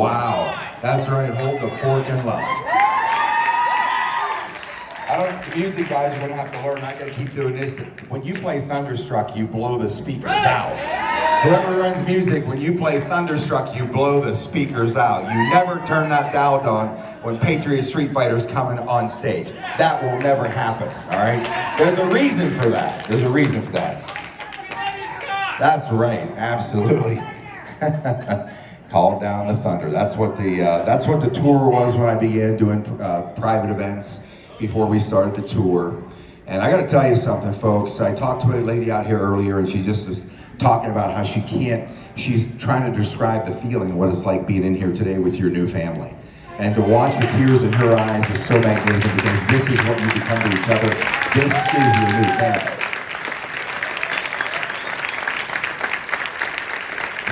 Wow. That's right. Hold the fork and love. The music guys are going to have to learn. I got to keep doing this. When you play Thunderstruck, you blow the speakers out. Whoever runs music, when you play Thunderstruck, you blow the speakers out. You never turn that dial on when Patriot Streetfighter's coming on stage. That will never happen, all right? There's a reason for that. There's a reason for that. That's right, absolutely. Call down the thunder. That's what the tour was when I began doing private events before we started the tour. And I gotta tell you something, folks. I talked to a lady out here earlier and she just was talking about how she's trying to describe the feeling of what it's like being in here today with your new family. And to watch the tears in her eyes is so magnificent because this is what you become to each other. This is your new family.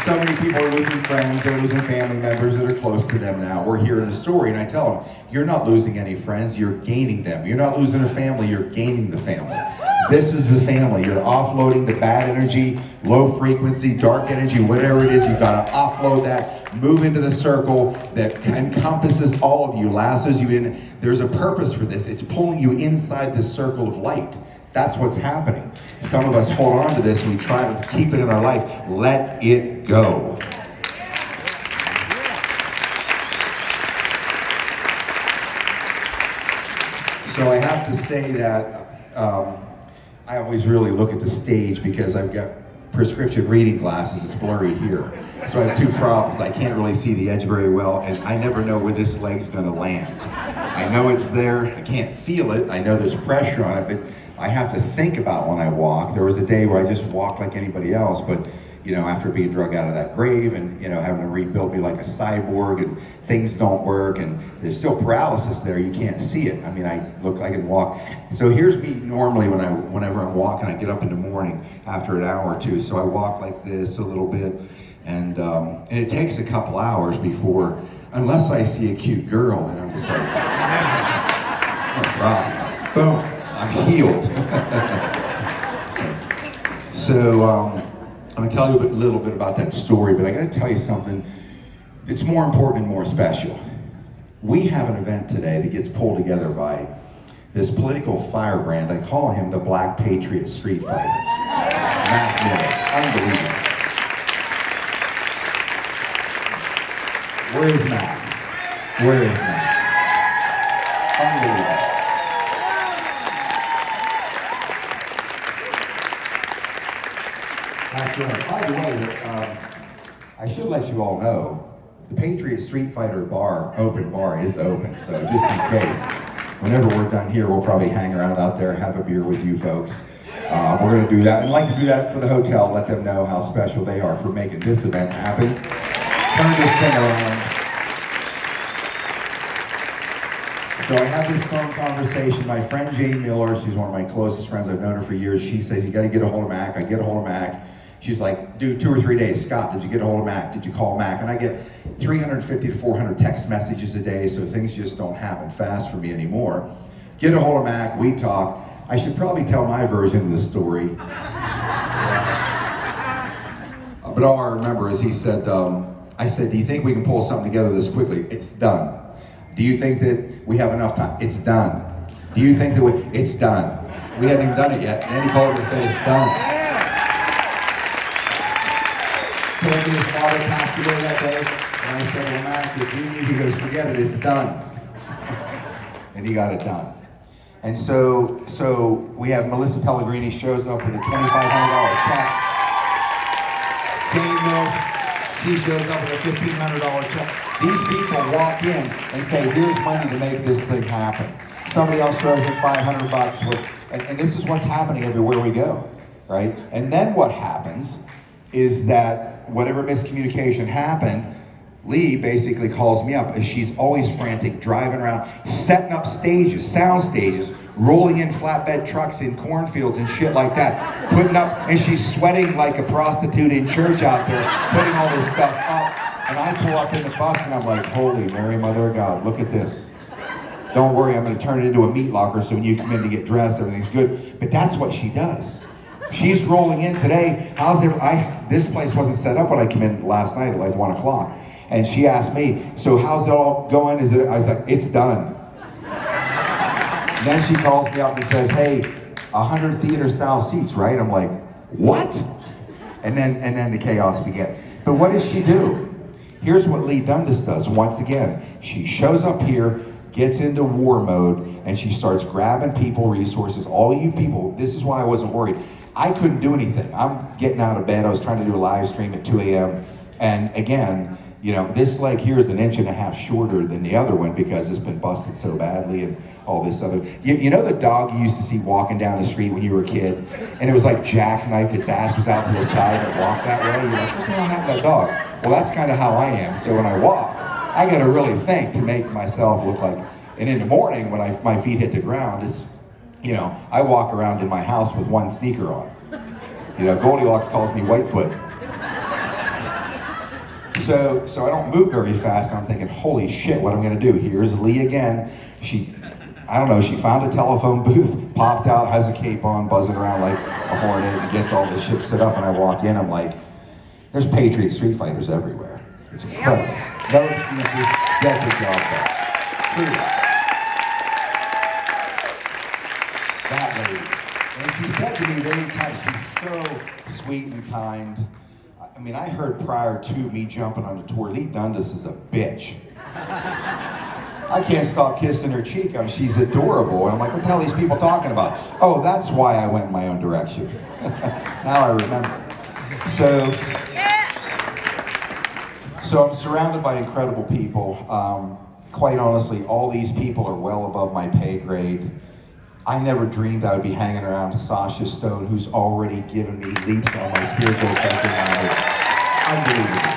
So many people are losing friends, they're losing family members that are close to them now. We're hearing the story and I tell them, you're not losing any friends, you're gaining them. You're not losing a family, you're gaining the family. This is the family. You're offloading the bad energy, low frequency, dark energy, whatever it is, you've got to offload that, move into the circle that encompasses all of you, lassos you in. There's a purpose for this. It's pulling you inside this circle of light. That's what's happening. Some of us hold on to this and we try to keep it in our life. Let it go. So I have to say that I always really look at the stage because I've got prescription reading glasses. It's blurry here. So I have two problems. I can't really see the edge very well and I never know where this leg's gonna land. I know it's there, I can't feel it, I know there's pressure on it, but I have to think about when I walk. There was a day where I just walked like anybody else, but you know, after being drug out of that grave and you know, having to rebuild me like a cyborg and things don't work and there's still paralysis there, you can't see it. I mean, I look like I can walk. So here's me normally whenever I'm walking, I get up in the morning after an hour or two, so I walk like this a little bit and it takes a couple hours before, unless I see a cute girl, then I'm just like, no problem. Boom. I'm healed. So I'm gonna tell you a little bit about that story, but I gotta tell you something that's more important and more special. We have an event today that gets pulled together by this political firebrand. I call him the Black Patriot Streetfighter. Matt Miller, unbelievable. Where is Matt? Where is Matt? Unbelievable. That's right. By the way, I should let you all know, the Patriot Streetfighter open bar is open, so just in case, whenever we're done here, we'll probably hang around out there, have a beer with you folks. We're going to do that. I'd like to do that for the hotel, let them know how special they are for making this event happen. Turn this thing around. So I have this phone conversation. My friend Jane Miller, she's one of my closest friends. I've known her for years. She says, you got to get a hold of Mac. I get a hold of Mac. She's like, dude, 2 or 3 days. Scott, did you get a hold of Mac? Did you call Mac? And I get 350 to 400 text messages a day, so things just don't happen fast for me anymore. Get a hold of Mac, we talk. I should probably tell my version of the story. But all I remember is he said, I said, do you think we can pull something together this quickly? It's done. Do you think that we have enough time? It's done. Do you think that it's done? We hadn't even done it yet. And then he called me and said, it's done. Told me his father passed away that day, and I said, well, Mac, if you need, he goes, forget it, it's done. And he got it done. And so we have Melissa Pellegrini shows up with a $2,500 check. Jane Mills, she shows up with a $1,500 check. These people walk in and say, here's money to make this thing happen. Somebody else throws in $500 and this is what's happening everywhere we go, right? And then what happens is that whatever miscommunication happened, Lee basically calls me up. She's always frantic, driving around, setting up stages, sound stages, rolling in flatbed trucks in cornfields and shit like that, putting up, and she's sweating like a prostitute in church out there, putting all this stuff up. And I pull up in the bus and I'm like, holy Mary, Mother of God, look at this. Don't worry, I'm gonna turn it into a meat locker so when you come in to get dressed, everything's good. But that's what she does. She's rolling in today. This place wasn't set up when I came in last night at like 1 o'clock. And she asked me, so how's it all going? I was like, it's done. And then she calls me up and says, hey, 100 theater style seats, right? I'm like, what? And then the chaos began. But what does she do? Here's what Lee Dundas does. Once again, she shows up here, gets into war mode, and she starts grabbing people, resources, all you people. This is why I wasn't worried. I couldn't do anything. I'm getting out of bed. I was trying to do a live stream at 2 a.m. And again, you know, this leg here is 1.5 inches shorter than the other one because it's been busted so badly and all this other. You know the dog you used to see walking down the street when you were a kid? And it was like jackknifed, its ass was out to the side and walked that way? You're like, what the hell happened to that dog? Well, that's kind of how I am. So when I walk, I gotta really think to make myself look like, and in the morning when my feet hit the ground, it's, you know, I walk around in my house with one sneaker on. You know, Goldilocks calls me Whitefoot. So I don't move very fast, and I'm thinking, holy shit, what am I gonna do? Here's Lee again. I don't know, she found a telephone booth, popped out, has a cape on, buzzing around like a hornet, and gets all this shit set up, and I walk in, I'm like, there's Patriot Streetfighters everywhere. It's incredible. No excuses, get the job done. Truly. That lady. And she said to me very kind, she's so sweet and kind. I mean, I heard prior to me jumping on the tour, Lee Dundas is a bitch. I can't stop kissing her cheek. She's adorable. And I'm like, what the hell are these people talking about? Oh, that's why I went in my own direction. Now I remember. So I'm surrounded by incredible people. Quite honestly, all these people are well above my pay grade. I never dreamed I would be hanging around Sasha Stone, who's already given me leaps on my spiritual ascension. Unbelievable.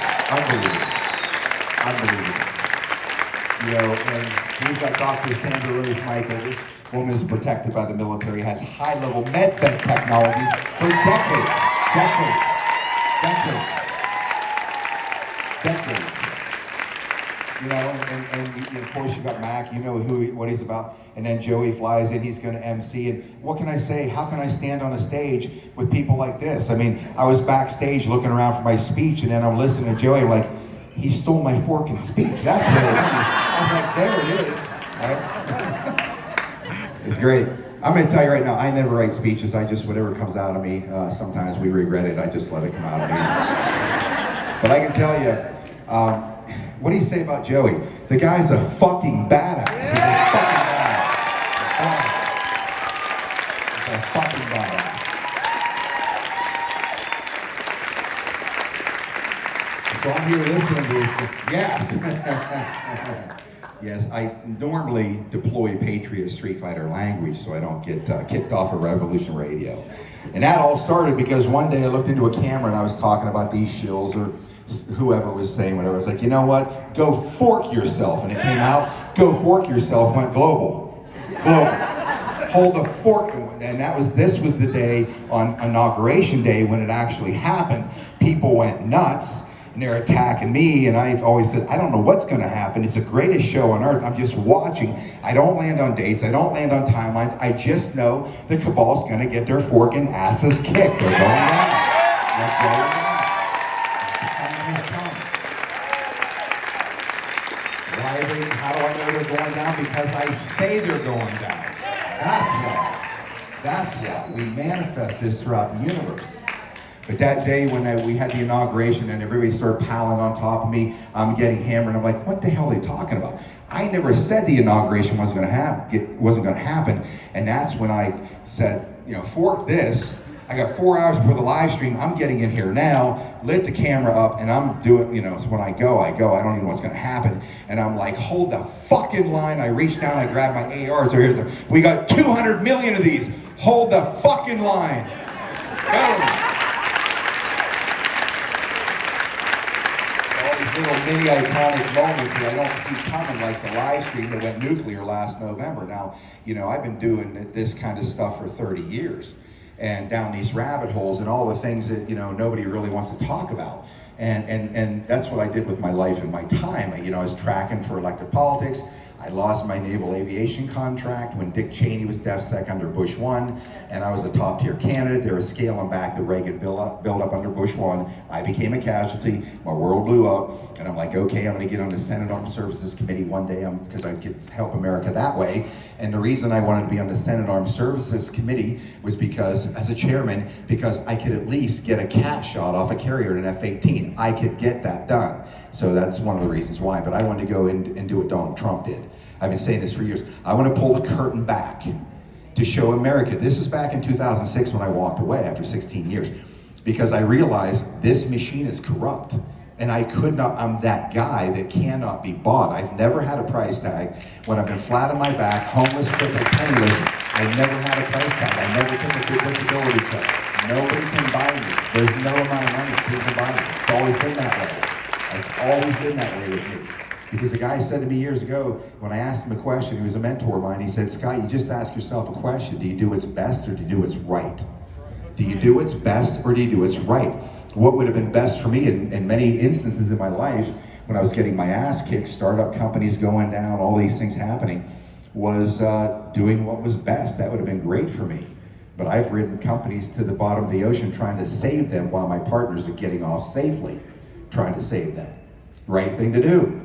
You know, and we've got Dr. Sandra Rose Michael. This woman is protected by the military, has high-level med tech technologies for decades. You know, and of course you got Mac, you know what he's about, and then Joey flies in, he's gonna MC, and what can I say? How can I stand on a stage with people like this? I mean, I was backstage looking around for my speech, and then I'm listening to Joey, like, he stole my fork and speech. That's what it is. I was like, there it is. Right? It's great. I'm gonna tell you right now, I never write speeches, I just, whatever comes out of me, sometimes we regret it, I just let it come out of me. But I can tell you, what do you say about Joey? The guy's a fucking badass. He's a fucking badass. He's a fucking badass. So I'm here listening to this. Yes. Yes, I normally deploy Patriot Streetfighter language so I don't get kicked off of Revolution Radio. And that all started because one day I looked into a camera and I was talking about these shills or whoever was saying whatever. I was like, you know what? Go fork yourself. And it came out, go fork yourself, went global. Hold the fork. And this was the day on Inauguration Day when it actually happened. People went nuts and they're attacking me. And I've always said, I don't know what's going to happen. It's the greatest show on earth. I'm just watching. I don't land on dates. I don't land on timelines. I just know the cabal's going to get their forking asses kicked. They're going down. They're going down. How do I know they're going down? Because I say they're going down. That's why. We manifest this throughout the universe. But that day when we had the inauguration and everybody started piling on top of me, I'm getting hammered. I'm like, what the hell are they talking about? I never said the inauguration wasn't going to happen. And that's when I said, you know, fork this. I got 4 hours before the live stream. I'm getting in here now, lit the camera up, and I'm doing, you know, so when I go. I don't even know what's gonna happen. And I'm like, hold the fucking line. I reach down, I grab my AR. So we got 200 million of these. Hold the fucking line. Go. All these little mini iconic moments that I don't see coming, like the live stream that went nuclear last November. Now, you know, I've been doing this kind of stuff for 30 years. And down these rabbit holes and all the things that, you know, nobody really wants to talk about. And that's what I did with my life and my time. You know, I was tracking for elective politics. I lost my naval aviation contract when Dick Cheney was DefSec under Bush 1, and I was a top tier candidate. They were scaling back the Reagan build up under Bush 1. I became a casualty, my world blew up, and I'm like, okay, I'm gonna get on the Senate Armed Services Committee one day because I could help America that way. And the reason I wanted to be on the Senate Armed Services Committee was because, as a chairman, because I could at least get a cat shot off a carrier in an F-18. I could get that done. So that's one of the reasons why, but I wanted to go and do what Donald Trump did. I've been saying this for years. I want to pull the curtain back to show America. This is back in 2006 when I walked away after 16 years, because I realized this machine is corrupt. And I could not, I'm that guy that cannot be bought. I've never had a price tag. When I've been flat on my back, homeless, crippled, penniless, I never had a price tag. I never took a good disability check. Nobody can buy me. There's no amount of money people can buy me. It's always been that way. It's always been that way with me. Because the guy said to me years ago, when I asked him a question, he was a mentor of mine, he said, Scott, you just ask yourself a question. Do you do what's best or do you do what's right? Do you do what's best or do you do what's right? What would have been best for me in many instances in my life when I was getting my ass kicked, startup companies going down, all these things happening, was doing what was best. That would have been great for me. But I've ridden companies to the bottom of the ocean trying to save them while my partners are getting off safely, trying to save them. Right thing to do.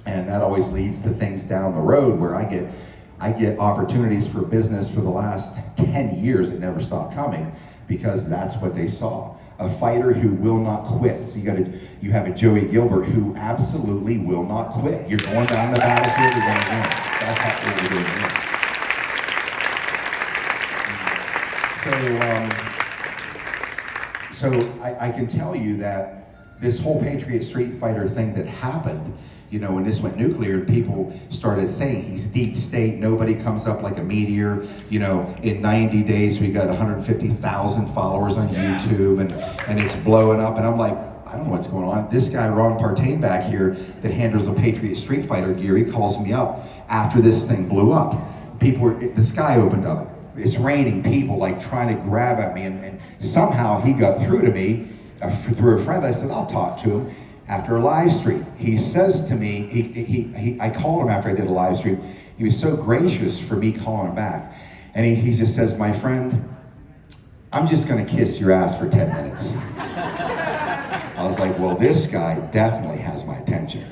And that always leads to things down the road where I get opportunities for business for the last 10 years that never stopped coming, because that's what they saw. A fighter who will not quit. So you have a Joey Gilbert who absolutely will not quit. You're going down the battlefield, you're going to win. That's how we're doing it. So I can tell you that this whole Patriot Streetfighter thing that happened, you know, when this went nuclear and people started saying he's deep state, nobody comes up like a meteor, you know, in 90 days we got 150,000 followers on YouTube and it's blowing up, and I'm like, I don't know what's going on. This guy, Ron Partain back here, that handles the Patriot Streetfighter gear, he calls me up after this thing blew up. The sky opened up, it's raining, people like trying to grab at me, and somehow he got through to me through a friend. I said, I'll talk to him. After a live stream, he says to me, I called him after I did a live stream. He was so gracious for me calling him back. And he just says, my friend, I'm just gonna kiss your ass for 10 minutes. I was like, well, this guy definitely has my attention.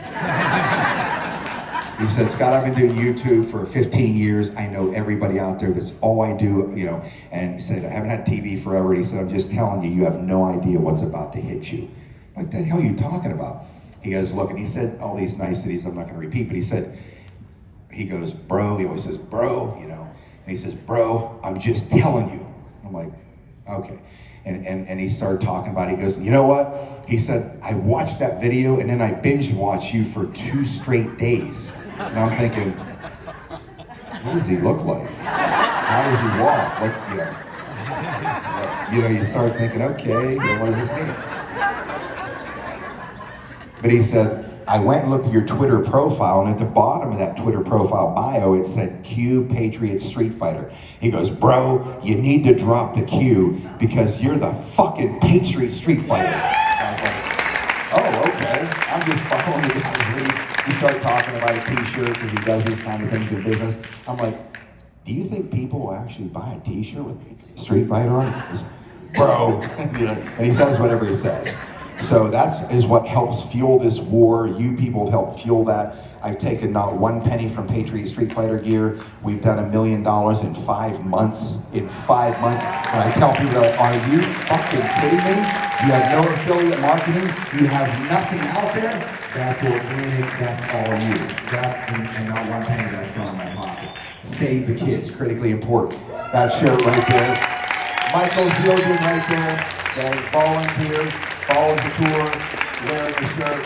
He said, Scott, I've been doing YouTube for 15 years. I know everybody out there. That's all I do, you know. And he said, I haven't had TV forever. And he said, I'm just telling you, you have no idea what's about to hit you. What the hell are you talking about? He goes, look, and he said all these niceties I'm not going to repeat, but he goes, bro, he always says, bro, you know, and he says, bro, I'm just telling you. I'm like, okay. And he started talking about it. He goes, you know what? He said, I watched that video and then I binge watched you for 2 straight days. And I'm thinking, what does he look like? How does he walk? What's, you know, you start thinking, okay, what does this mean? But he said, I went and looked at your Twitter profile, and at the bottom of that Twitter profile bio, it said Q Patriot Streetfighter. He goes, bro, you need to drop the Q because you're the fucking Patriot Streetfighter. I was like, oh, okay. I'm just following the guy's lead. We start talking about a t-shirt because he does these kind of things in business. I'm like, do you think people will actually buy a t-shirt with Streetfighter on it? He goes, bro, and he says whatever he says. So that is what helps fuel this war. You people have helped fuel that. I've taken not 1 penny from Patriot Streetfighter gear. We've done $1 million in 5 months. In 5 months. And I tell people, are you fucking kidding me? You have no affiliate marketing. You have nothing out there. That's organic. That's all you. That and not 1 penny that's gone in my pocket. Save the kids. Critically important. That shirt right there. Michael Hilden right there. That is volunteer. Follows the tour, wearing the shirt.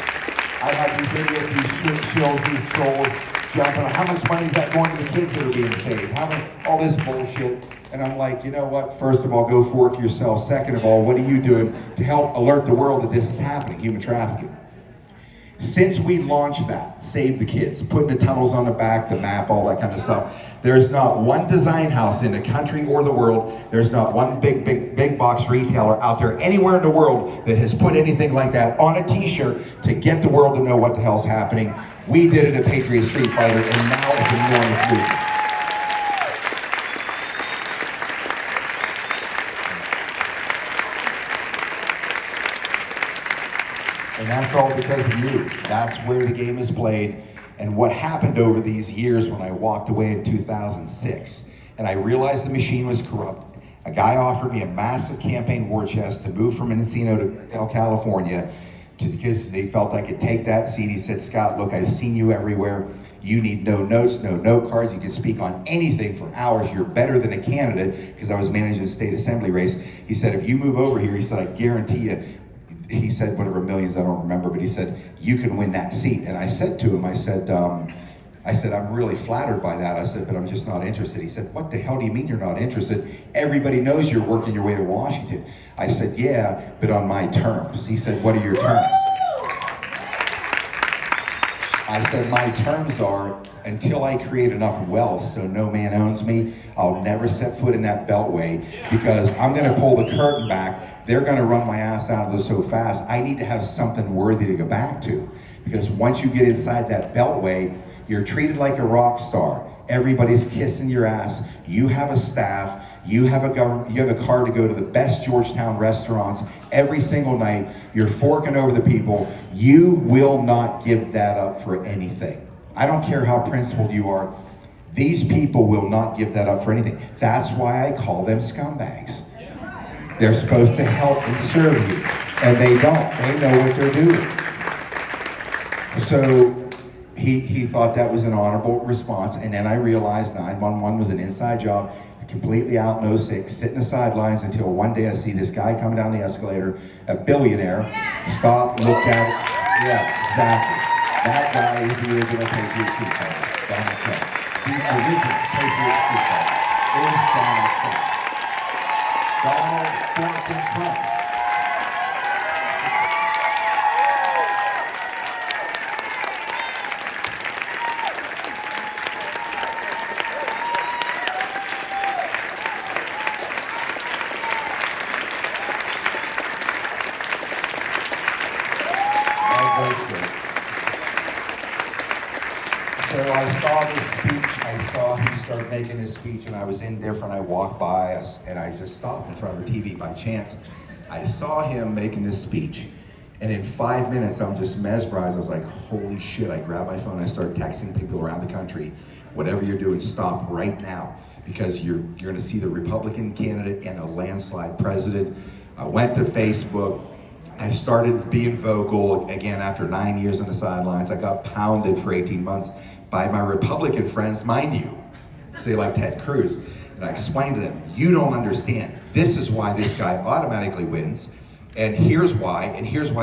I have these videos, these shills, these trolls, jumping. How much money is that going to the kids that are being saved? How much, all this bullshit. And I'm like, you know what? First of all, go fork yourself. Second of all, what are you doing to help alert the world that this is happening, human trafficking? Since we launched that, Save the Kids, putting the tunnels on the back, the map, all that kind of stuff, there's not one design house in the country or the world, there's not one big box retailer out there anywhere in the world that has put anything like that on a t-shirt to get the world to know what the hell's happening. We did it at Patriot Streetfighter, and now it's enormous movement. And that's all because of you. That's where the game is played. And what happened over these years when I walked away in 2006, and I realized the machine was corrupt. A guy offered me a massive campaign war chest to move from Encino to California because they felt I could take that seat. He said, Scott, look, I've seen you everywhere. You need no notes, no note cards. You can speak on anything for hours. You're better than a candidate, because I was managing the state assembly race. He said, if you move over here, he said, I guarantee you, he said whatever millions, I don't remember, but he said, you can win that seat. And I said to him, I said, I'm really flattered by that. I said, but I'm just not interested. He said, what the hell do you mean you're not interested? Everybody knows you're working your way to Washington. I said, yeah, but on my terms. He said, what are your terms? I said, my terms are, until I create enough wealth so no man owns me, I'll never set foot in that beltway, because I'm gonna pull the curtain back. They're gonna run my ass out of this so fast. I need to have something worthy to go back to, because once you get inside that beltway, you're treated like a rock star. Everybody's kissing your ass. You have a staff. You have a government. You have a car to go to the best Georgetown restaurants every single night. You're forking over the people. You will not give that up for anything. I don't care how principled you are. These people will not give that up for anything. That's why I call them scumbags. They're supposed to help and serve you, and they don't. They know what they're doing. So he thought that was an honorable response, and then I realized 911 was an inside job, completely out, no sick, sit in the sidelines until one day I see this guy coming down the escalator, a billionaire, stop, looked at it. Yeah, exactly. That guy is the original Patriot Streetfighter, Donald Trump. The original Patriot Streetfighter is Donald Trump. Donald fucking Trump. So I saw this speech, I saw him start making his speech, and I was indifferent. I walked by us, and I just stopped in front of the TV by chance. I saw him making this speech, and in 5 minutes, I'm just mesmerized. I was like, holy shit. I grabbed my phone, I started texting people around the country. Whatever you're doing, stop right now, because you're gonna see the Republican candidate and a landslide president. I went to Facebook. I started being vocal again after 9 years on the sidelines. I got pounded for 18 months by my Republican friends, mind you, say like Ted Cruz. And I explained to them, you don't understand. This is why this guy automatically wins, and here's why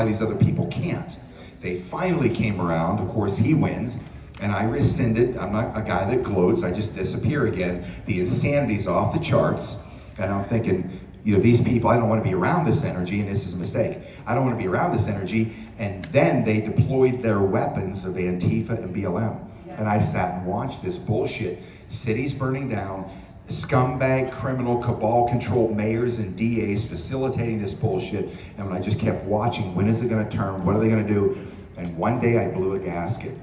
these other people can't. They finally came around. Of course, he wins, and I rescinded. I'm not a guy that gloats. I just disappear again. The insanity's off the charts, and I'm thinking, you know, these people, I don't want to be around this energy, and this is a mistake. I don't want to be around this energy. And then they deployed their weapons of Antifa and BLM. And I sat and watched this bullshit. Cities burning down, scumbag, criminal, cabal-controlled mayors and DAs facilitating this bullshit. And when I just kept watching, when is it gonna turn? What are they gonna do? And one day I blew a gasket.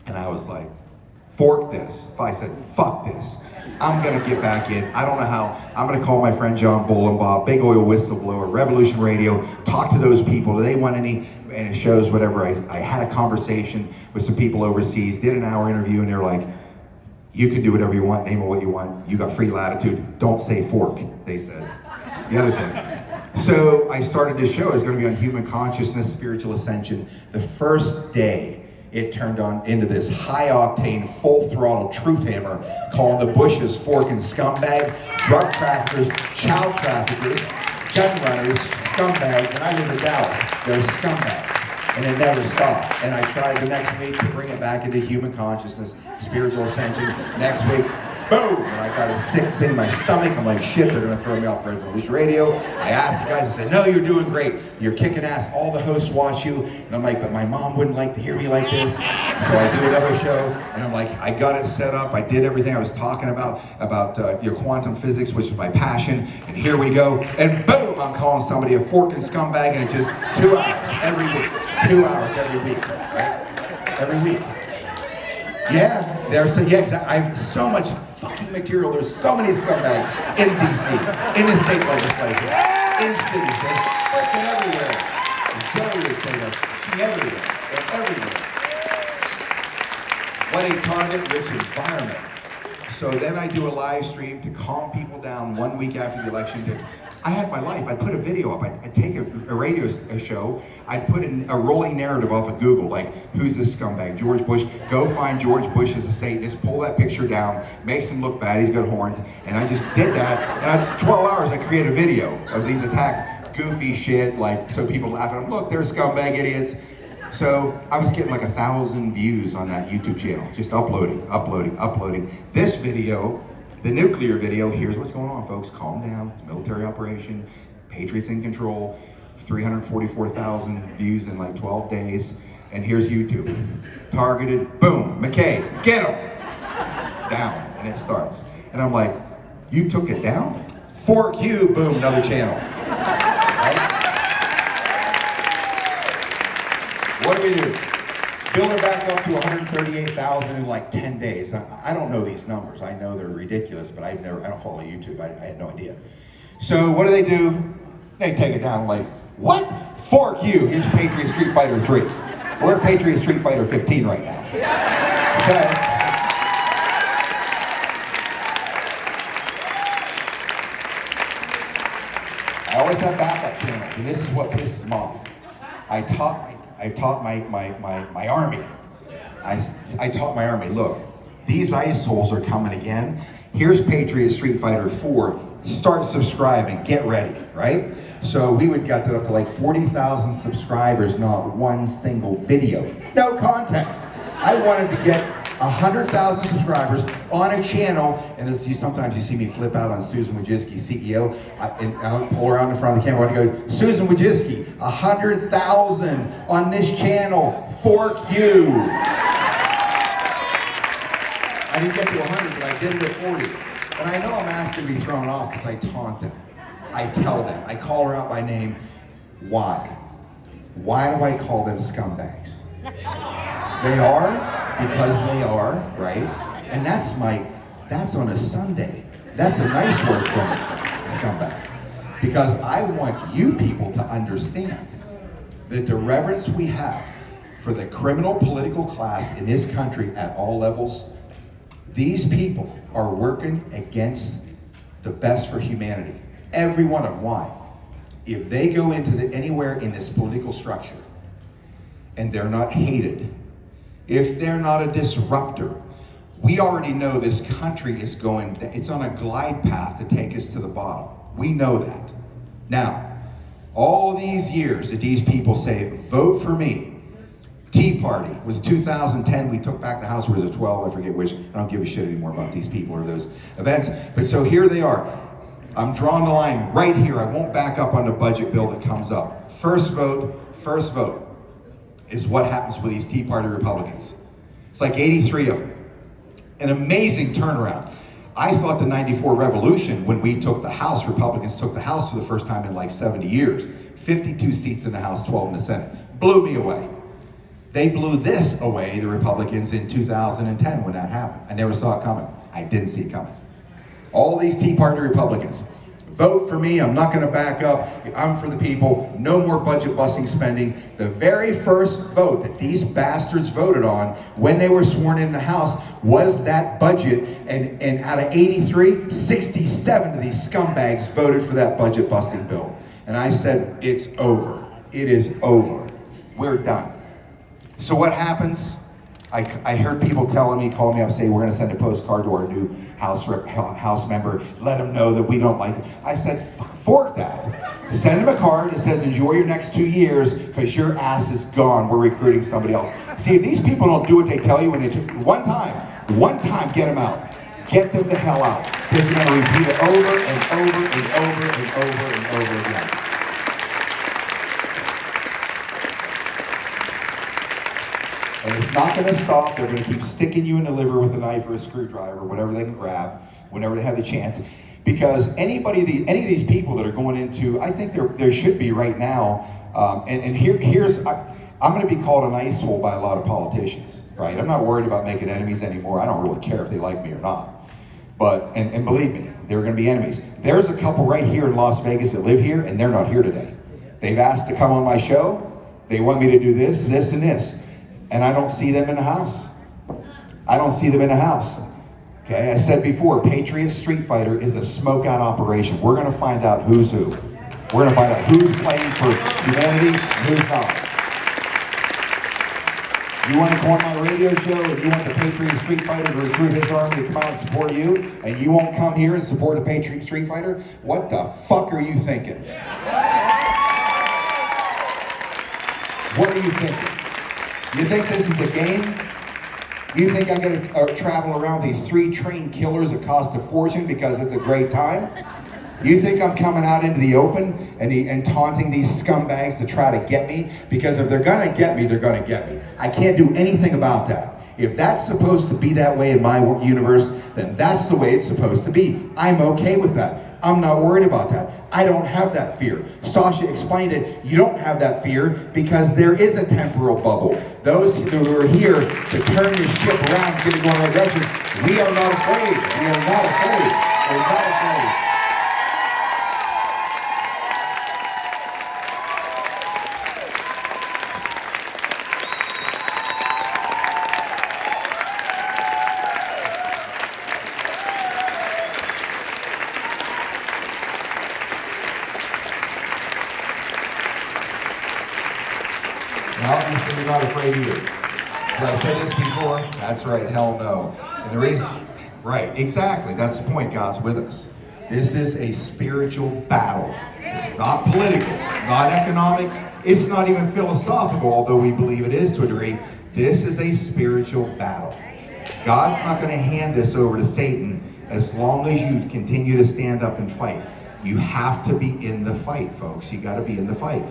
And I was like, fork this. I said, fuck this. I'm gonna get back in. I don't know how. I'm gonna call my friend John Bolenbaugh, big oil whistleblower, Revolution Radio, talk to those people. Do they want any shows, whatever? I had a conversation with some people overseas, did an hour interview, and they're like, you can do whatever you want, name it what you want. You got free latitude. Don't say fork, they said. The other thing. So I started this show. It's gonna be on human consciousness, spiritual ascension. The first day, it turned on into this high-octane, full-throttle truth hammer, calling the Bushes forking scumbag, drug traffickers, child traffickers, gun runners, scumbags, and I live in Dallas. They're scumbags, and it never stopped. And I tried the next week to bring it back into human consciousness, spiritual ascension. Next week, boom, and I got a sick thing in my stomach. I'm like, shit, they're gonna throw me off Resolution Radio. I asked the guys, I said, no, you're doing great. You're kicking ass. All the hosts watch you. And I'm like, but my mom wouldn't like to hear me like this. So I do another show, and I'm like, I got it set up. I did everything I was talking about your quantum physics, which is my passion. And here we go. And boom, I'm calling somebody a forking scumbag, and it's just 2 hours every week. 2 hours every week, right? Every week. Yeah, exactly. I have so much fucking material. There's so many scumbags in DC, in the state legislature, in cities, they're freaking everywhere. Joey would say that, fucking everywhere. They're everywhere. What a target-rich environment. So then I do a live stream to calm people down 1 week after the election. I had my life. I'd put a video up. I'd take a radio show. I'd put a rolling narrative off of Google, like, who's this scumbag? George Bush. Go find George Bush as a Satanist. Pull that picture down. Makes him look bad. He's got horns. And I just did that. And 12 hours, I created a video of these attack goofy shit, like, so people laugh at them. Look, they're scumbag idiots. So I was getting like 1,000 views on that YouTube channel, just uploading. This video, the nuclear video, here's what's going on, folks. Calm down. It's a military operation. Patriots in control. 344,000 views in like 12 days. And here's YouTube. Targeted, boom, McKay, get him! Down, and it starts. And I'm like, you took it down? Fork you, boom, another channel. Right? What do we do? Build it back up to 138,000 in like 10 days. I don't know these numbers. I know they're ridiculous, but I don't follow YouTube. I had no idea. So what do? They take it down like, what? Fork you. Here's Patriot Streetfighter 3. We're at Patriot Streetfighter 15 right now. So, I always have backup channels, and this is what pisses them off. I taught my army. I taught my army, look, these ice holes are coming again. Here's Patriot Streetfighter 4. Start subscribing, get ready, right? So we would get that up to like 40,000 subscribers, not one single video. No content. I wanted to get 100,000 subscribers on a channel, and as sometimes you see me flip out on Susan Wojcicki, CEO, and I'll pull around in front of the camera and go, Susan Wojcicki, 100,000 on this channel, fork you. I didn't get to 100, but I did it at 40. And I know I'm asking to be thrown off because I taunt them. I tell them, I call her out by name. Why? Why do I call them scumbags? They are because they are, right? And that's on a Sunday. That's a nice word for me, scumbag. Because I want you people to understand that the reverence we have for the criminal political class in this country at all levels, these people are working against the best for humanity. Every one of them. Why? If they go into anywhere in this political structure and they're not hated, if they're not a disruptor, we already know this country is it's on a glide path to take us to the bottom. We know that. Now, all these years that these people say, vote for me. Tea Party was 2010, we took back the House, or was it 12, I forget which. I don't give a shit anymore about these people or those events. But so here they are. I'm drawing the line right here. I won't back up on the budget bill that comes up. First vote is what happens with these Tea Party Republicans. It's like 83 of them. An amazing turnaround. I thought the 94 revolution, when we took the House, Republicans took the House for the first time in like 70 years. 52 seats in the House, 12 in the Senate. Blew me away. They blew this away, the Republicans, in 2010 when that happened. I never saw it coming. I didn't see it coming. All these Tea Party Republicans, vote for me, I'm not gonna back up, I'm for the people, no more budget busting spending. The very first vote that these bastards voted on when they were sworn in the House was that budget, and out of 83, 67 of these scumbags voted for that budget busting bill. And I said, it's over. It is over. We're done. So what happens? I heard people telling me, calling me up, saying we're going to send a postcard to our new House member, let them know that we don't like it. I said, fork that. Send them a card that says, enjoy your next 2 years because your ass is gone. We're recruiting somebody else. See, if these people don't do what they tell you, when they one time, get them out. Get them the hell out. Because you're going to repeat it over and over and over and over and over again. And it's not going to stop. They're going to keep sticking you in the liver with a knife or a screwdriver, whatever they can grab, whenever they have the chance. Because any of these people that are going into, I think there should be right now, I'm going to be called an ice hole by a lot of politicians, right? I'm not worried about making enemies anymore. I don't really care if they like me or not. But, and believe me, they're going to be enemies. There's a couple right here in Las Vegas that live here, and they're not here today. They've asked to come on my show. They want me to do this, this, and this. And I don't see them in the house. I don't see them in the house. Okay, I said before, Patriot Streetfighter is a smoke-out operation. We're going to find out who's who. We're going to find out who's playing for humanity and who's not. You want to come on my radio show and you want the Patriot Streetfighter to recruit his army to come out and support you, and you won't come here and support the Patriot Streetfighter? What the fuck are you thinking? What are you thinking? You think this is a game? You think I'm going to travel around these 3 trained killers that cost a fortune because it's a great time? You think I'm coming out into the open and taunting these scumbags to try to get me? Because if they're going to get me, they're going to get me. I can't do anything about that. If that's supposed to be that way in my universe, then that's the way it's supposed to be. I'm okay with that. I'm not worried about that. I don't have that fear. Sasha explained it. You don't have that fear because there is a temporal bubble. Those who are here to turn this ship around, get it going in our direction, we are not afraid. We are not afraid. We're not afraid. No, you said you're not afraid either. Did I say this before? That's right, hell no. And the reason, right, exactly, that's the point, God's with us. This is a spiritual battle. It's not political, it's not economic, it's not even philosophical, although we believe it is to a degree. This is a spiritual battle. God's not going to hand this over to Satan as long as you continue to stand up and fight. You have to be in the fight, folks. You got to be in the fight.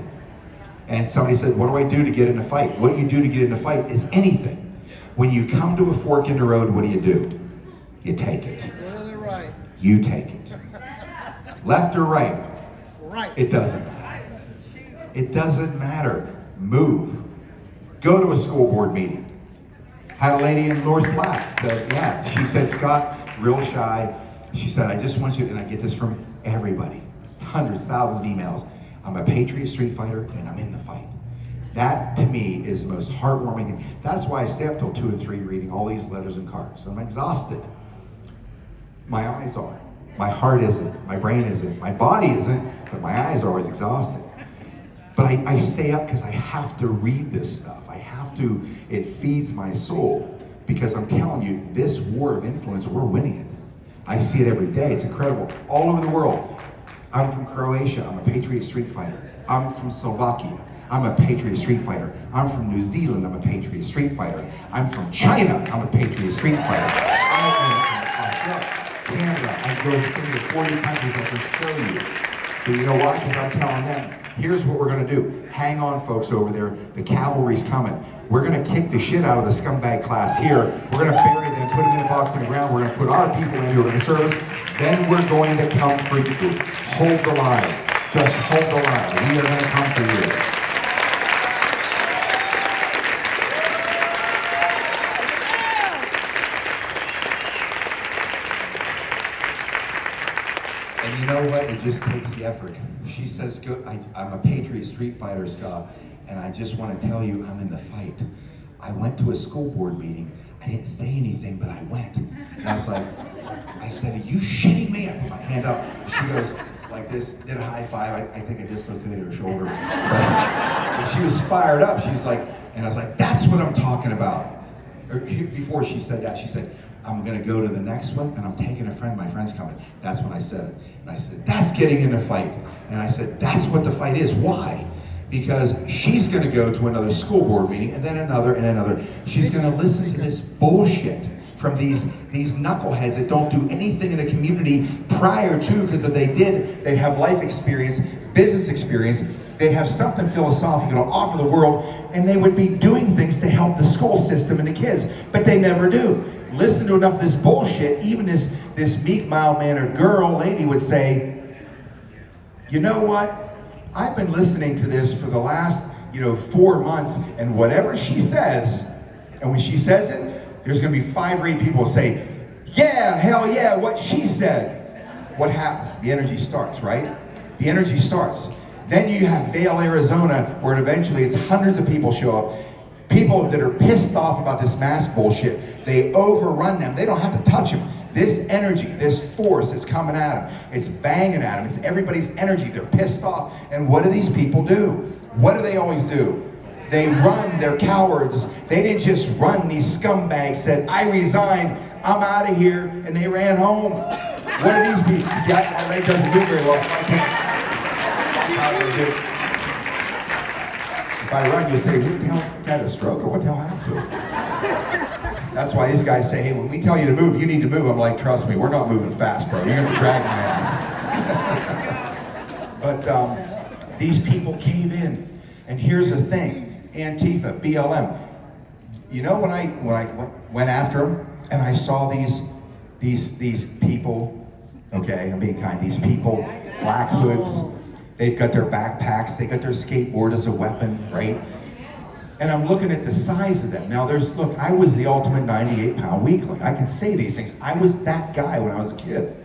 And somebody said, what do I do to get in a fight? What you do to get in a fight is anything. When you come to a fork in the road, what do? You take it. You take it. Left or right? Right. It doesn't matter. It doesn't matter. Move. Go to a school board meeting. Had a lady in North Platte said, yeah, she said, Scott, real shy. She said, I just want you, and I get this from everybody, hundreds, thousands of emails. I'm a Patriot Streetfighter and I'm in the fight. That to me is the most heartwarming thing. That's why I stay up till 2 and 3 reading all these letters and cards. I'm exhausted. My eyes are. My heart isn't. My brain isn't. My body isn't, but my eyes are always exhausted. But I stay up because I have to read this stuff. I have to, it feeds my soul. Because I'm telling you, this war of influence, we're winning it. I see it every day. It's incredible. All over the world. I'm from Croatia, I'm a Patriot Streetfighter. I'm from Slovakia, I'm a Patriot Streetfighter. I'm from New Zealand, I'm a Patriot Streetfighter. I'm from China, I'm a Patriot Streetfighter. I'm from Canada, I go to 40 countries I can show you. But you know why? Because I'm telling them, here's what we're gonna do. Hang on, folks over there, the cavalry's coming. We're gonna kick the shit out of the scumbag class here. We're gonna bury them, put them in a box on the ground. We're gonna put our people in who are gonna serve us. Then we're going to come for you. Hold the line. Just hold the line. We are gonna come for you. And you know what? It just takes the effort. She says, I'm a Patriot Streetfighter, Scott. And I just want to tell you, I'm in the fight. I went to a school board meeting. I didn't say anything, but I went. And I was like, I said, are you shitting me? I put my hand up. She goes like this, did a high five. I think I dislocated her shoulder. But she was fired up. She's like, and I was like, that's what I'm talking about. Before she said that, she said, I'm gonna go to the next one and I'm taking a friend, my friend's coming. That's when I said it. And I said, that's getting in the fight. And I said, that's what the fight is. Why? Because she's gonna go to another school board meeting and then another and another. She's gonna listen to this bullshit from these knuckleheads that don't do anything in a community prior to, because if they did, they'd have life experience, business experience, they'd have something philosophical to offer the world, and they would be doing things to help the school system and the kids, but they never do. Listen to enough of this bullshit, even this meek, mild-mannered girl, lady would say, you know what? I've been listening to this for the last, 4 months, and whatever she says, and when she says it, there's gonna be 5 or 8 people who say, yeah, hell yeah, what she said. What happens? The energy starts, right? The energy starts. Then you have Vail, Arizona, where eventually it's hundreds of people show up. People that are pissed off about this mask bullshit. They overrun them. They don't have to touch them. This energy, this force is coming at them. It's banging at them. It's everybody's energy. They're pissed off. And what do these people do? What do they always do? They run. They're cowards. They didn't just run. These scumbags said, I resign. I'm out of here. And they ran home. What are these people? See, my leg doesn't do very well, so I can't. If I run, you say, what the hell, got a stroke, or what the hell happened to him? That's why these guys say, hey, when we tell you to move, you need to move. I'm like, trust me, we're not moving fast, bro. You're gonna drag my ass. But these people cave in. And here's the thing, Antifa, BLM. You know when I went after them, and I saw these people, okay, I'm being kind, these people, black hoods, they've got their backpacks, they got their skateboard as a weapon, right? And I'm looking at the size of them. Now look, I was the ultimate 98-pound weakling. I can say these things. I was that guy when I was a kid.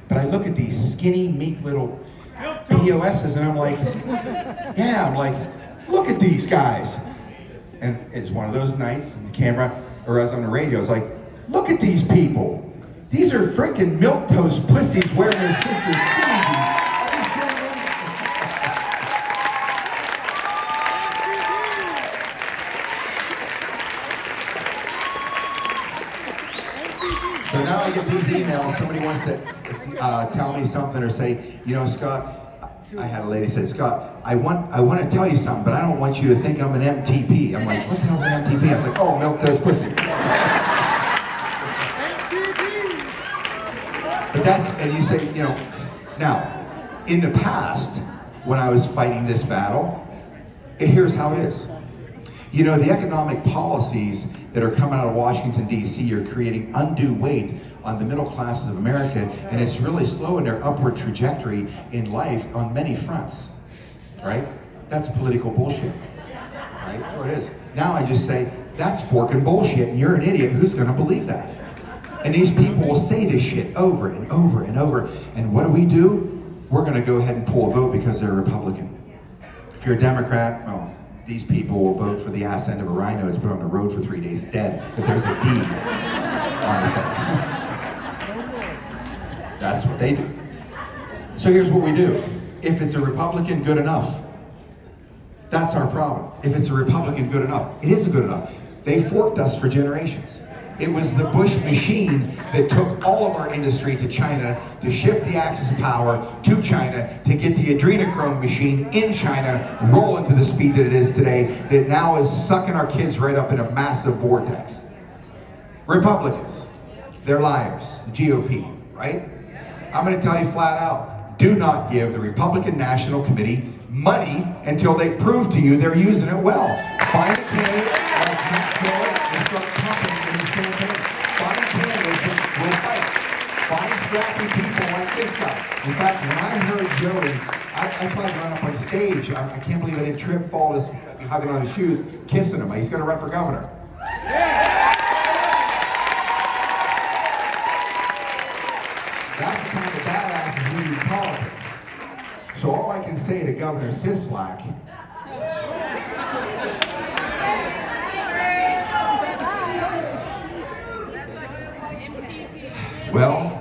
But I look at these skinny, meek little POSs and I'm like, look at these guys. And it's one of those nights, and the camera, or as on the radio, it's like, look at these people. These are freaking milquetoast pussies wearing their sister's skinny jeans. So now I get these emails, somebody wants to tell me something or say, Scott, I had a lady say, Scott, I want to tell you something, but I don't want you to think I'm an MTP. I'm like, what the hell's an MTP? I was like, oh, milquetoast pussy. But and you say, now, in the past, when I was fighting this battle, here's how it is. The economic policies that are coming out of Washington, D.C. are creating undue weight on the middle classes of America, and it's really slowing their upward trajectory in life on many fronts, right? That's political bullshit, right? That's what it is. Now I just say, that's forking bullshit, and you're an idiot. Who's gonna believe that? And these people will say this shit over and over and over, and what do? We're gonna go ahead and pull a vote because they're a Republican. If you're a Democrat, well, these people will vote for the ass end of a rhino that's put on the road for 3 days dead if there's a D on the thing. That's what they do. So here's what we do. If it's a Republican, good enough. That's our problem. If it's a Republican, good enough. It isn't good enough. They forked us for generations. It was the Bush machine that took all of our industry to China to shift the axis of power to China to get the adrenochrome machine in China rolling to the speed that it is today, that now is sucking our kids right up in a massive vortex. Republicans, they're liars. The GOP, right? I'm going to tell you flat out, do not give the Republican National Committee money until they prove to you they're using it well. Find a candidate like McKay and start pumping in his campaign. Find candidates that will fight. Find scrappy people like this guy. In fact, when I heard Joey, I thought got up on stage. I can't believe I didn't trip, fall, just be hugging on his shoes, kissing him. He's going to run for governor. That's the kind of badasses we need in politics. So all I can say to Governor Sisolak, well,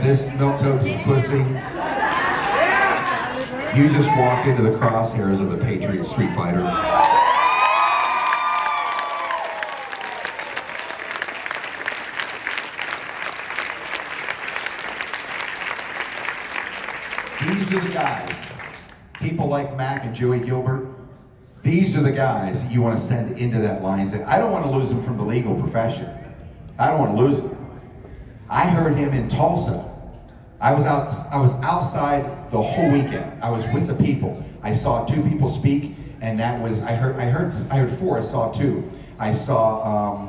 this milquetoast pussy, you just walked into the crosshairs of the Patriot Streetfighter. These are the guys, people like Mac and Joey Gilbert, These are the guys you want to send into that lion's den. I don't want to lose him from the legal profession. I don't want to lose him. I heard him in Tulsa. I was outside the whole weekend. I was with the people. I saw 2 people speak, and that was I heard 4. I saw 2. I saw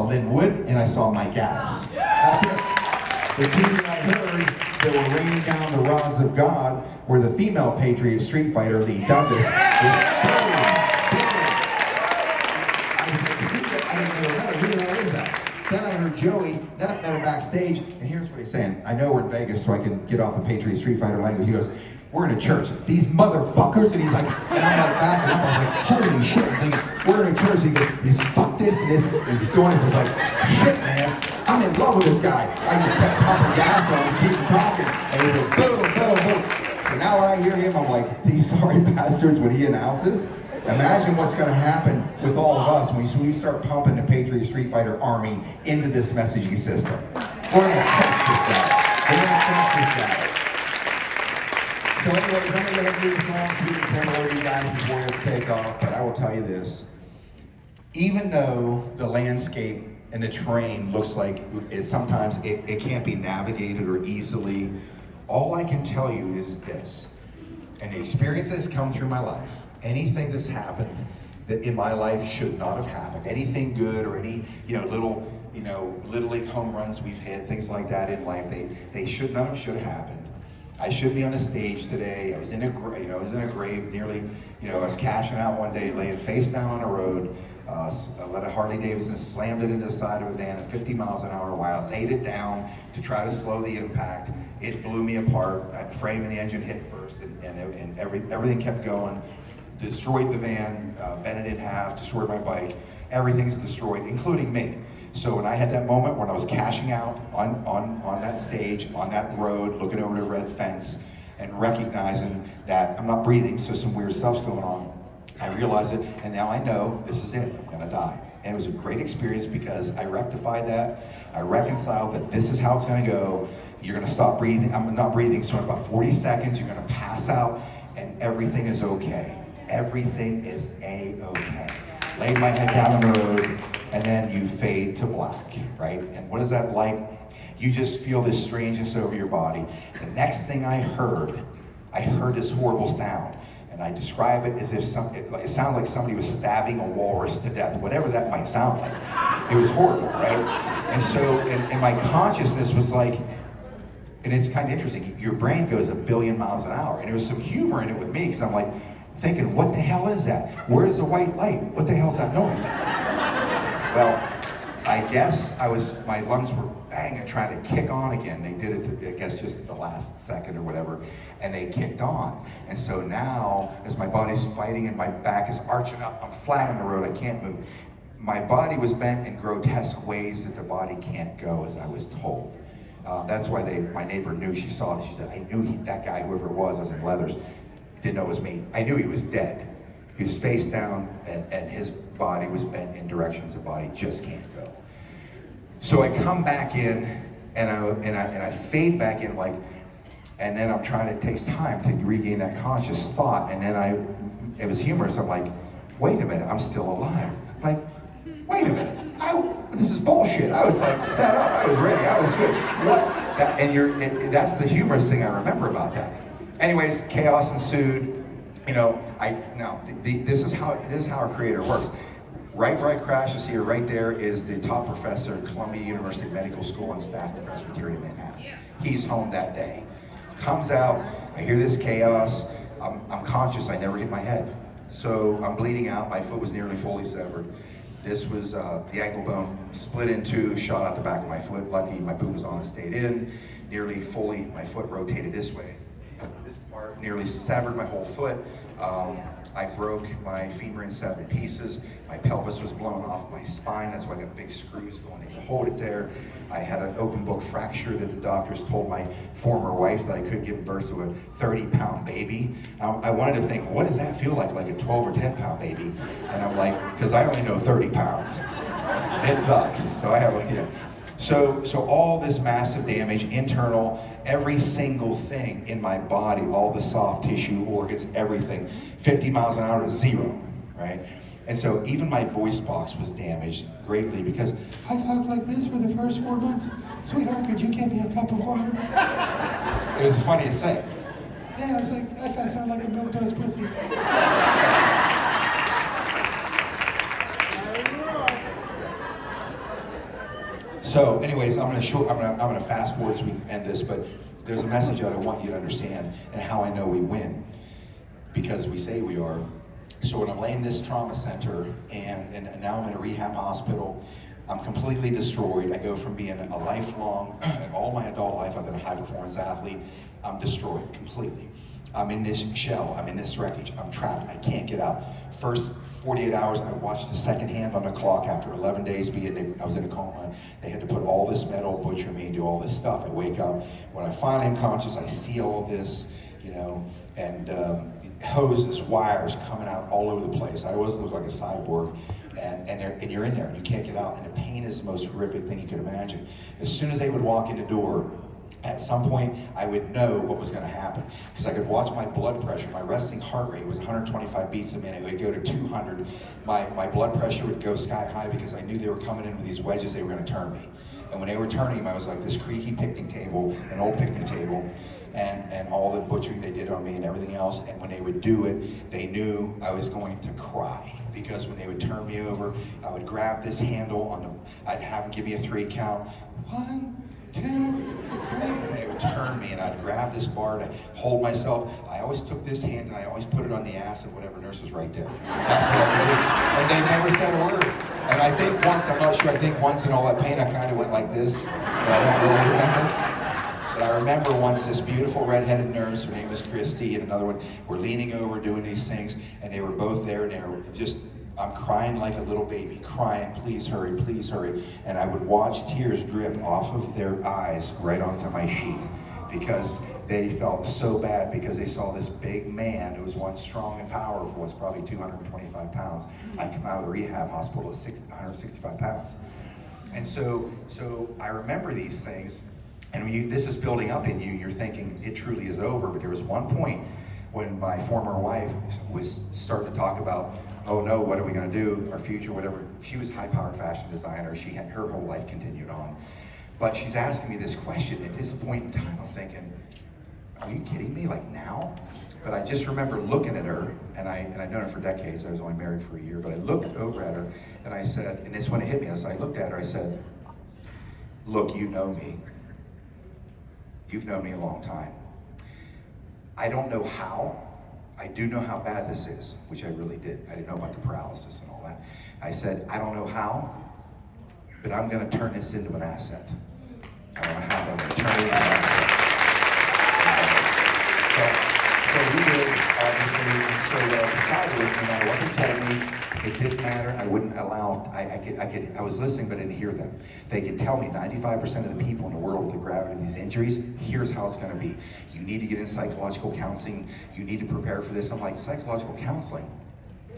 Lynn Wood and I saw Mike Adams. That's it. The 2 that I heard that were raining down the rods of God were the female Patriot Streetfighter, Lee Douglas. Then I heard Joey, then I met him backstage, and here's what he's saying. I know we're in Vegas, so I can get off the Patriot Streetfighter language. He goes, we're in a church. These motherfuckers, and he's like, and I'm like backing up. I was like, holy shit. I'm thinking, we're in a church. He goes, he's fuck this and this, and he's doing this. I was like, shit, man, I'm in love with this guy. I just kept pumping gas on him, keep talking, and he's like, boom, boom, boom. So now when I hear him, I'm like, these sorry bastards, when he announces, imagine what's going to happen with all of us when we start pumping the Patriot Streetfighter army into this messaging system. We're going to crush this guy. We're going to crush this guy. So anyways, I'm going to do this long speech and say hello to you guys before we take off, but I will tell you this. Even though the landscape and the terrain looks like sometimes it can't be navigated or easily, all I can tell you is this. And the experience that's come through my life, anything that's happened that in my life should not have happened, anything good or any little league home runs we've had, things like that in life, they should not have happened. I should be on a stage today. I was in a grave nearly, I was cashing out one day, laying face down on a road. I let a Harley Davidson slammed it into the side of a van at 50 miles an hour while I laid it down to try to slow the impact. It blew me apart. That frame and the engine hit first, and everything kept going. Destroyed the van, bent it in half, destroyed my bike. Everything's destroyed, including me. So when I had that moment when I was cashing out on that stage, on that road, looking over the red fence, and recognizing that I'm not breathing, so some weird stuff's going on, I realized it, and now I know this is it, I'm gonna die. And it was a great experience because I rectified that, I reconciled that this is how it's gonna go. You're gonna stop breathing, I'm not breathing, so in about 40 seconds, you're gonna pass out, and everything is okay. Everything is A-okay. Laid my head down the road, and then you fade to black, right? And what is that like? You just feel this strangeness over your body. The next thing I heard this horrible sound, and I describe it as if it sounded like somebody was stabbing a walrus to death, whatever that might sound like. It was horrible, right? And so, and my consciousness was like, and it's kind of interesting, your brain goes 1 billion miles an hour, and there was some humor in it with me, because I'm like, thinking, what the hell is that? Where's the white light? What the hell's that noise? Well, I guess my lungs were banging, trying to kick on again. They did it, I guess, just at the last second or whatever, and they kicked on. And so now, as my body's fighting and my back is arching up, I'm flat on the road, I can't move. My body was bent in grotesque ways that the body can't go, as I was told. That's why my neighbor knew, she saw it, she said, I knew that guy, whoever it was in leathers, didn't know it was me. I knew he was dead. He was face down, and his body was bent in directions the body just can't go. So I come back in, and I fade back in, like, and then I'm trying, it takes time to regain that conscious thought, and then it was humorous. I'm like, wait a minute, I'm still alive. I'm like, wait a minute, this is bullshit. I was like set up, I was ready, I was good. What? That's the humorous thing I remember about that. Anyways, chaos ensued. This is how our creator works. Right where I crashed is here, right there is the top professor at Columbia University Medical School and staff at Presbyterian Manhattan. He's home that day. Comes out, I hear this chaos, I'm conscious, I never hit my head. So I'm bleeding out, my foot was nearly fully severed. This was the ankle bone split in two, shot out the back of my foot. Lucky my boot was on and stayed in. Nearly fully, my foot rotated this way. This part nearly severed my whole foot. I broke my femur in 7 pieces. My pelvis was blown off my spine. That's why I got big screws going in to hold it there. I had an open book fracture that the doctors told my former wife that I could give birth to a 30-pound baby. I wanted to think, what does that feel like a 12 or 10-pound baby? And I'm like, because I only know 30 pounds. It sucks. So I have So all this massive damage, internal, every single thing in my body, all the soft tissue, organs, everything, 50 miles an hour to 0. right? And so even my voice box was damaged greatly because I talked like this for the first 4 months. Sweetheart, could you get me a cup of water? It was funny to say. Yeah, I was like, I sound like a milk-toast pussy. So, anyways, I'm gonna fast forward as we end this, but there's a message that I want you to understand and how I know we win, because we say we are. So when I'm laying in this trauma center and now I'm in a rehab hospital, I'm completely destroyed. I go from being a lifelong, all my adult life, I've been a high performance athlete. I'm destroyed completely. I'm in this shell, I'm in this wreckage, I'm trapped, I can't get out. First 48 hours, I watched the second hand on the clock after 11 days I was in a coma. They had to put all this metal, butcher me, and do all this stuff. I wake up, when I finally am conscious, I see all this, and hoses, wires coming out all over the place. I always look like a cyborg, and you're in there and you can't get out, and the pain is the most horrific thing you can imagine. As soon as they would walk in the door, at some point, I would know what was going to happen because I could watch my blood pressure. My resting heart rate was 125 beats a minute. It would go to 200. My blood pressure would go sky high because I knew they were coming in with these wedges. They were going to turn me. And when they were turning him, I was like this creaky picnic table, an old picnic table, and all the butchering they did on me and everything else. And when they would do it, they knew I was going to cry. Because when they would turn me over, I would grab this handle I'd have them give me a 3 count. 1, 2, 3, and they would turn me, and I'd grab this bar to hold myself. I always took this hand and I always put it on the ass of whatever nurse was right there. That's what I did. And they never said a word. And I think once, I'm not sure, I think once in all that pain I kind of went like this. I don't really remember. But I remember once this beautiful redheaded nurse, her name was Christy, and another one, were leaning over doing these things, and they were both there, and they were just, I'm crying like a little baby, crying, please hurry, please hurry. And I would watch tears drip off of their eyes right onto my sheet because they felt so bad because they saw this big man who was once strong and powerful, was probably 225 pounds. I come out of the rehab hospital at 165 pounds. And so I remember these things. And when this is building up in you, you're thinking it truly is over. But there was one point when my former wife was starting to talk about, oh no, what are we going to do, our future, whatever. She was a high-powered fashion designer. She had her whole life continued on. But she's asking me this question. At this point in time, I'm thinking, are you kidding me? Like now? But I just remember looking at her, and I've known her for decades. I was only married for a year. But I looked over at her, and I said, and this when it hit me, as I looked at her, I said, look, you know me. You've known me a long time. I don't know how. I do know how bad this is, which I really did. I didn't know about the paralysis and all that. I said, I don't know how, but I'm going to turn this into an asset. I don't know how, but I'm going to turn it into an asset. So we did, obviously, and so what I decided was no matter what they told me, it didn't matter. I wouldn't allow, I was listening, but I didn't hear them. They could tell me 95% of the people in the world with the gravity of these injuries, here's how it's going to be. You need to get in psychological counseling. You need to prepare for this. I'm like, psychological counseling?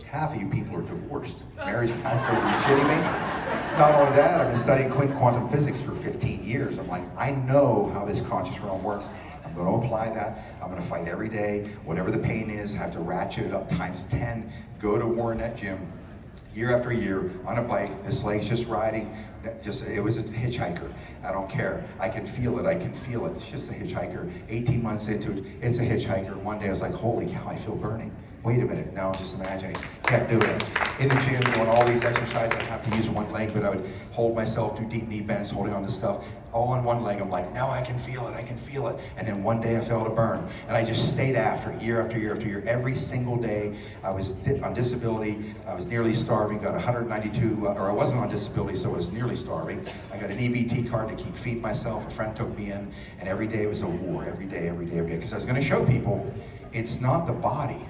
Half of you people are divorced. Marriage counselors, are you shitting me? Not only that, I've been studying quantum physics for 15 years. I'm like, I know how this conscious realm works. I'm going to apply that. I'm going to fight every day. Whatever the pain is, I have to ratchet it up times 10. Go to Warren Gym year after year on a bike. This leg's just riding. It was a hitchhiker. I don't care. I can feel it. I can feel it. It's just a hitchhiker. 18 months into it, it's a hitchhiker. And one day I was like, holy cow, I feel burning. Wait a minute, now I'm just imagining. Kept doing it. In the gym, doing all these exercises, I'd have to use one leg, but I would hold myself, do deep knee bends, holding on to stuff. All on one leg, I'm like, no, I can feel it, I can feel it. And then one day I felt a burn. And I just stayed after, year after year after year. Every single day, I was on disability. I was nearly starving, got 192, or I wasn't on disability, so I was nearly starving. I got an EBT card to keep feeding myself. A friend took me in, and every day was a war, every day, every day, every day. Because I was gonna show people, it's not the body.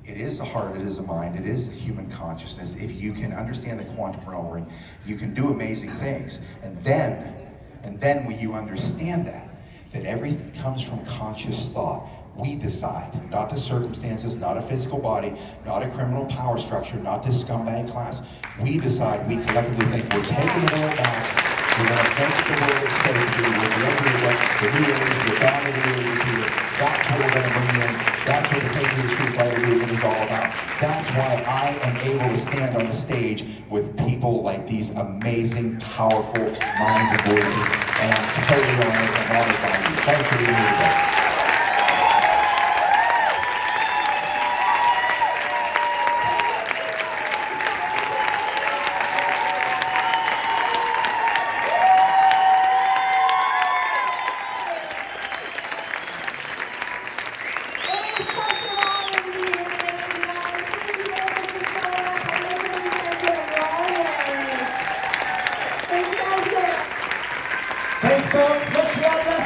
It is the heart, it is the mind, it is the human consciousness. If you can understand the quantum realm, you can do amazing things. And then when you understand that everything comes from conscious thought, we decide, not the circumstances, not a physical body, not a criminal power structure, not this scumbag class. We decide, we collectively think we're taking the world back. We're going to make the world stage here with the new age, the family age here. That's what we're going to bring in. That's what the Patriot Streetfighter movement is all about. That's why I am able to stand on the stage with people like these amazing, powerful minds and voices. And I'm totally honored by you. Thanks for being here today. Thanks, folks. Much love.